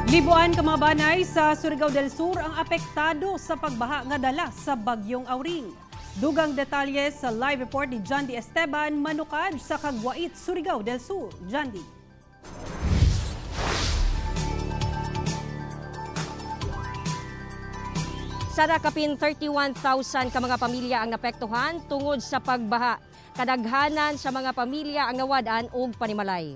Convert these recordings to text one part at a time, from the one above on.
Libuan ka mga banay sa Surigao del Sur ang apektado sa pagbaha nga dala sa bagyong Auring. Dugang detalye sa live report ni John D. Esteban manukad sa Kagwait, Surigao del Sur. John D. Sada kapin 31,000 ka mga pamilya ang napektuhan tungod sa pagbaha. Kadaghanan sa mga pamilya ang nawadan og panimalay.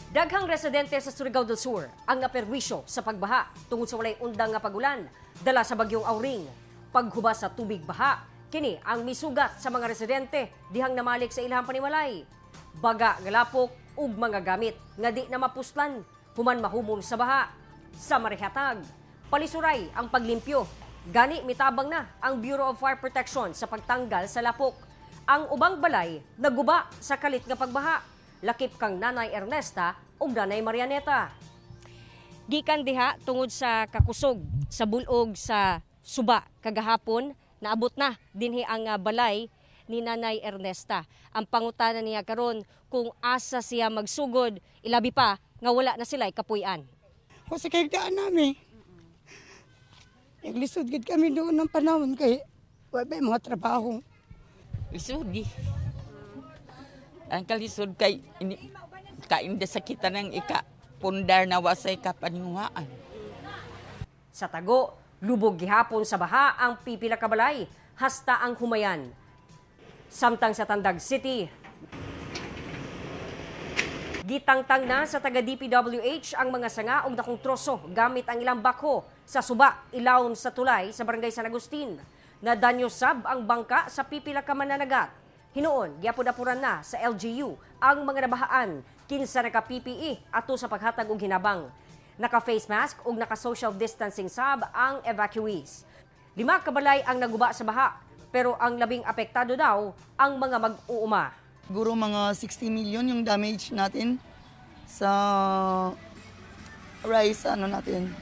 Daghang residente sa Surigao del Sur ang naperwisyo sa pagbaha tungod sa walay undang nga pagulan dala sa bagyong Auring. Paghubas sa tubig baha, kini ang misugat sa mga residente dihang namalik sa ilahang panimalay. Baga, galapok ug mga gamit nga di na mapuslan human mahumol sa baha. Sa marihatag, palisuray ang paglimpyo. Gani mitabang na ang Bureau of Fire Protection sa pagtanggal sa lapok. Ang ubang balay naguba sa kalit nga pagbaha. Lakip kang Nanay Ernesta ug Nanay Marianeta. Gikan diha tungod sa kakusog sa bulog sa Suba kagahapon, naabot na dinhi ang balay ni Nanay Ernesta. Ang pangutana niya karon kung asa siya magsugod, ilabi pa nga wala na sila'y kapuy-an. Kasi kagdaan namin. Naglisod gid kami doon ng panahon kay wala mga trabaho. Lisod ang kalisod kay kainda sakitan ng pundar na wasay kapanungaan. Sa Tago, lubog gihapon sa baha ang pipila ka balay, hasta ang humayan. Samtang sa Tandag City, gitangtang na sa taga DPWH ang mga sanga og dakong troso gamit ang ilang bako sa Suba, Ilaon sa Tulay sa Barangay San Agustin. Nadanyo sab ang bangka sa pipila ka mananagat. Hinoon, giapod-apuran na sa LGU ang mga nabahaan, kinsa naka-PPE ato sa paghatag og hinabang. Naka-face mask ug naka-social distancing sab ang evacuees. 5 kabalay ang naguba sa baha, pero ang labing apektado daw ang mga mag-uuma. Siguro mga 60 million yung damage natin sa rice natin.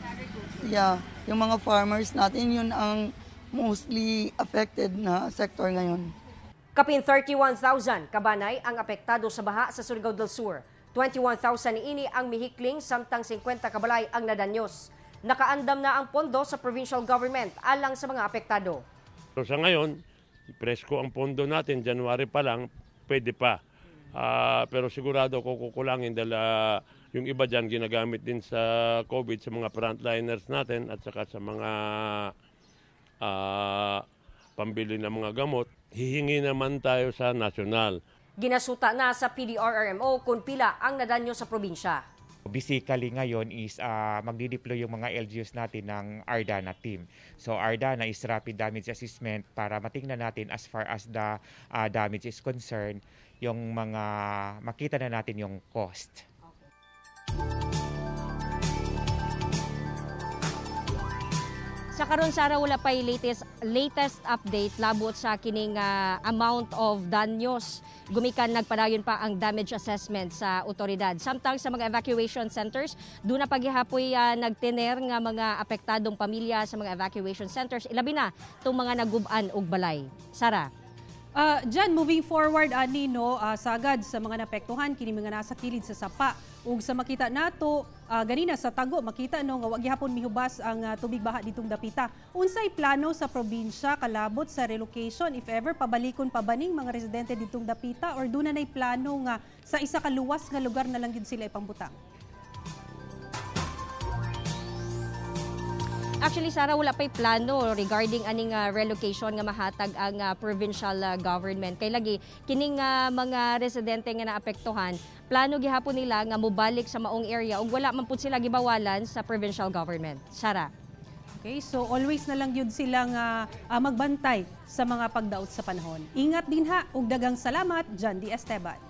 Yeah, yung mga farmers natin yun ang mostly affected na sector ngayon. Kapin 31,000 kabanay ang apektado sa baha sa Surigao del Sur. 21,000 niini ang mihikling samtang 50 kabalay ang nadanyos. Nakaandam na ang pondo sa provincial government alang sa mga apektado. So sa ngayon, presko ang pondo natin, January pa lang, pwede pa. Pero sigurado ko kukulangin dahil yung iba dyan ginagamit din sa COVID sa mga frontliners natin at saka sa mga pambili ng mga gamot. Hihingi naman tayo sa nasyonal. Ginasuta na sa PDRRMO kung pila ang nadanyo sa probinsya. Basically ngayon is magdi-deploy yung mga LGUs natin ng ARDANA team. So ARDANA is Rapid Damage Assessment para matingnan natin as far as the damage is concerned, yung mga makita na natin yung cost. Sa karon Sara wala pay latest update labot sa kining amount of danyos. Gumikan nagpadayon pa ang damage assessment sa otoridad. Samtang sa mga evacuation centers, doon na paghihapoy nagtener nga mga apektadong pamilya sa mga evacuation centers. Ilabi na itong mga nagub-an og balay. Sara. Jan, moving forward, Nino, sagad sa mga napektuhan, kini mga nasa kilid sa sapa. Ug sa makita nato, ganina sa Tago, makita no, nga wag gihapon mihubas ang tubig baha ditong dapita. Unsay plano sa probinsya kalabot sa relocation, if ever, pabalikon pa baning mga residente ditong dapita or doon na nay plano nga sa isa ka luwas nga lugar na lang yun sila ipambutang? Actually, Sara, wala pa'y plano regarding aning relocation nga mahatag ang provincial government. Kay lagi, kining mga residente nga naapektuhan, plano gihapon nila nga mobalik sa maong area ug wala man pud sila gibawalan sa provincial government. Sara. Okay, so always na lang yun silang magbantay sa mga pagdaot sa panahon. Ingat din ha, ug dagang salamat, John D. Esteban.